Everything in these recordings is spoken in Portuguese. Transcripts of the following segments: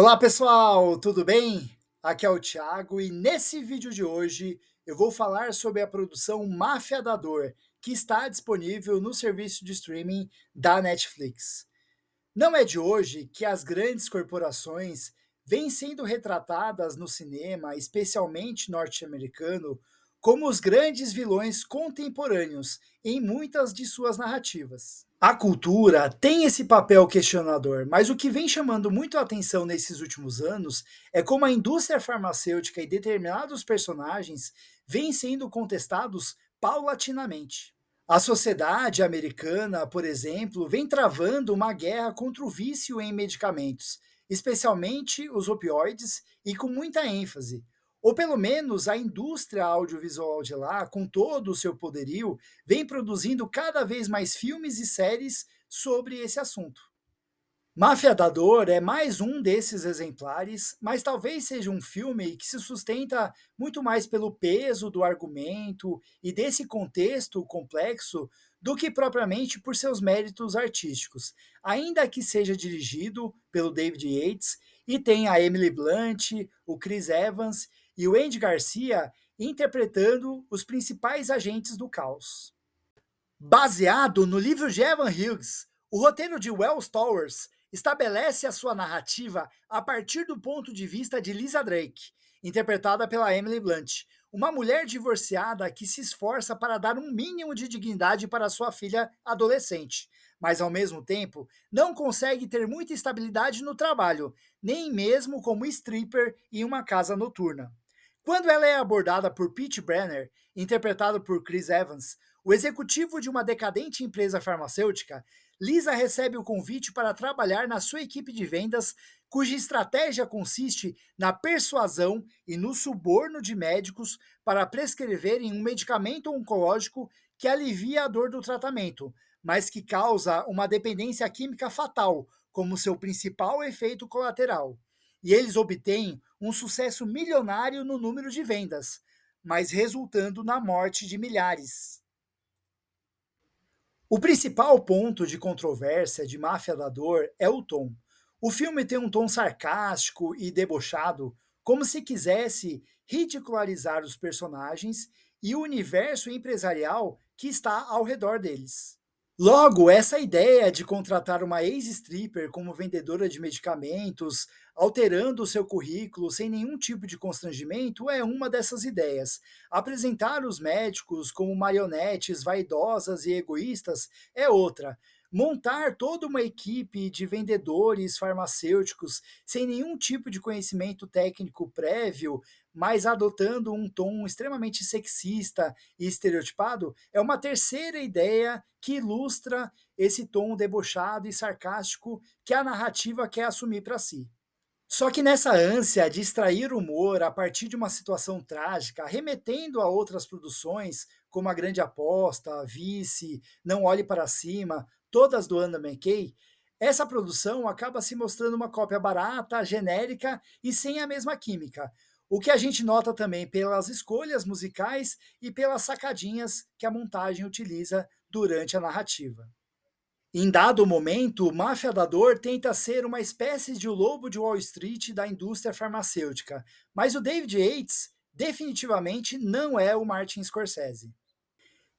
Olá pessoal, tudo bem? Aqui é o Thiago e nesse vídeo de hoje eu vou falar sobre a produção Máfia da Dor, que está disponível no serviço de streaming da Netflix. Não é de hoje que as grandes corporações vêm sendo retratadas no cinema, especialmente norte-americano, como os grandes vilões contemporâneos em muitas de suas narrativas. A cultura tem esse papel questionador, mas o que vem chamando muito a atenção nesses últimos anos é como a indústria farmacêutica e determinados personagens vêm sendo contestados paulatinamente. A sociedade americana, por exemplo, vem travando uma guerra contra o vício em medicamentos, especialmente os opioides, e com muita ênfase. Ou pelo menos a indústria audiovisual de lá, com todo o seu poderio, vem produzindo cada vez mais filmes e séries sobre esse assunto. Máfia da Dor é mais um desses exemplares, mas talvez seja um filme que se sustenta muito mais pelo peso do argumento e desse contexto complexo do que propriamente por seus méritos artísticos, ainda que seja dirigido pelo David Yates e tenha a Emily Blunt, o Chris Evans e o Andy Garcia interpretando os principais agentes do caos. Baseado no livro de Evan Hughes, o roteiro de Wells Towers estabelece a sua narrativa a partir do ponto de vista de Lisa Drake, interpretada pela Emily Blunt, uma mulher divorciada que se esforça para dar um mínimo de dignidade para sua filha adolescente, mas ao mesmo tempo não consegue ter muita estabilidade no trabalho, nem mesmo como stripper em uma casa noturna. Quando ela é abordada por Pete Brenner, interpretado por Chris Evans, o executivo de uma decadente empresa farmacêutica, Lisa recebe o convite para trabalhar na sua equipe de vendas, cuja estratégia consiste na persuasão e no suborno de médicos para prescreverem um medicamento oncológico que alivia a dor do tratamento, mas que causa uma dependência química fatal como seu principal efeito colateral. E eles obtêm um sucesso milionário no número de vendas, mas resultando na morte de milhares. O principal ponto de controvérsia de Máfia da Dor é o tom. O filme tem um tom sarcástico e debochado, como se quisesse ridicularizar os personagens e o universo empresarial que está ao redor deles. Logo, essa ideia de contratar uma ex-stripper como vendedora de medicamentos, alterando o seu currículo sem nenhum tipo de constrangimento, é uma dessas ideias. Apresentar os médicos como marionetes vaidosas e egoístas é outra. Montar toda uma equipe de vendedores farmacêuticos sem nenhum tipo de conhecimento técnico prévio, mas adotando um tom extremamente sexista e estereotipado, é uma terceira ideia que ilustra esse tom debochado e sarcástico que a narrativa quer assumir para si. Só que nessa ânsia de extrair humor a partir de uma situação trágica, remetendo a outras produções, como A Grande Aposta, Vice, Não Olhe Para Cima, todas do Anna McKay, essa produção acaba se mostrando uma cópia barata, genérica e sem a mesma química. O que a gente nota também pelas escolhas musicais e pelas sacadinhas que a montagem utiliza durante a narrativa. Em dado momento, o Máfia da Dor tenta ser uma espécie de o lobo de Wall Street da indústria farmacêutica, mas o David Yates definitivamente não é o Martin Scorsese.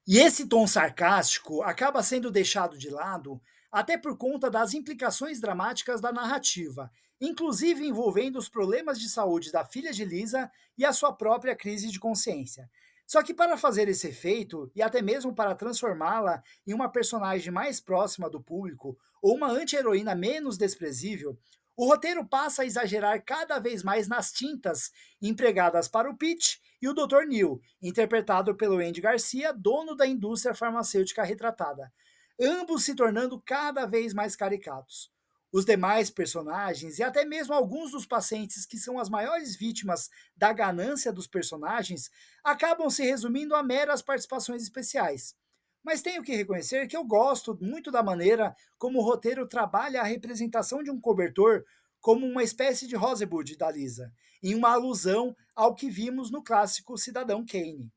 E esse tom sarcástico acaba sendo deixado de lado até por conta das implicações dramáticas da narrativa, inclusive envolvendo os problemas de saúde da filha de Lisa e a sua própria crise de consciência. Só que para fazer esse efeito, e até mesmo para transformá-la em uma personagem mais próxima do público ou uma anti-heroína menos desprezível, o roteiro passa a exagerar cada vez mais nas tintas empregadas para o pitch e o Dr. Neil, interpretado pelo Andy Garcia, dono da indústria farmacêutica retratada, ambos se tornando cada vez mais caricatos. Os demais personagens e até mesmo alguns dos pacientes que são as maiores vítimas da ganância dos personagens acabam se resumindo a meras participações especiais. Mas tenho que reconhecer que eu gosto muito da maneira como o roteiro trabalha a representação de um cobertor como uma espécie de Rosebud da Lisa, em uma alusão ao que vimos no clássico Cidadão Kane.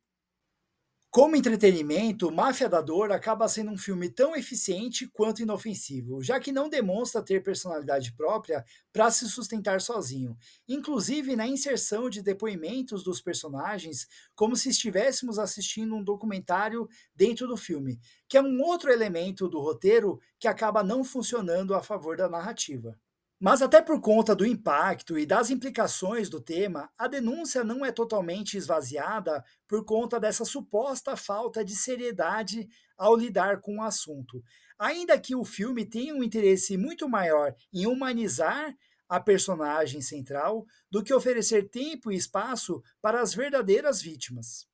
Como entretenimento, Máfia da Dor acaba sendo um filme tão eficiente quanto inofensivo, já que não demonstra ter personalidade própria para se sustentar sozinho, inclusive na inserção de depoimentos dos personagens, como se estivéssemos assistindo um documentário dentro do filme, que é um outro elemento do roteiro que acaba não funcionando a favor da narrativa. Mas até por conta do impacto e das implicações do tema, a denúncia não é totalmente esvaziada por conta dessa suposta falta de seriedade ao lidar com o assunto. Ainda que o filme tenha um interesse muito maior em humanizar a personagem central do que oferecer tempo e espaço para as verdadeiras vítimas.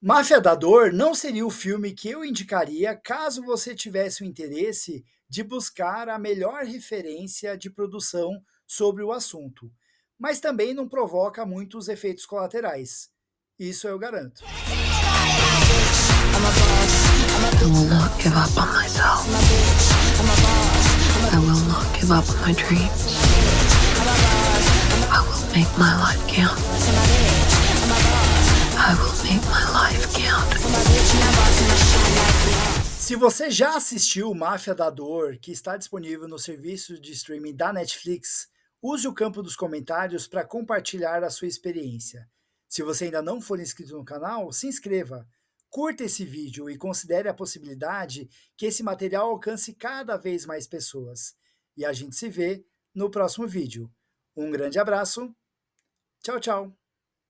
Máfia da Dor não seria o filme que eu indicaria caso você tivesse o interesse de buscar a melhor referência de produção sobre o assunto, mas também não provoca muitos efeitos colaterais. Isso eu garanto. I will not give up on myself. I will not give up on my dreams. I will make my life count. I will make my life count. Se você já assistiu Máfia da Dor, que está disponível no serviço de streaming da Netflix, use o campo dos comentários para compartilhar a sua experiência. Se você ainda não for inscrito no canal, se inscreva, curta esse vídeo e considere a possibilidade que esse material alcance cada vez mais pessoas. E a gente se vê no próximo vídeo. Um grande abraço, tchau, tchau!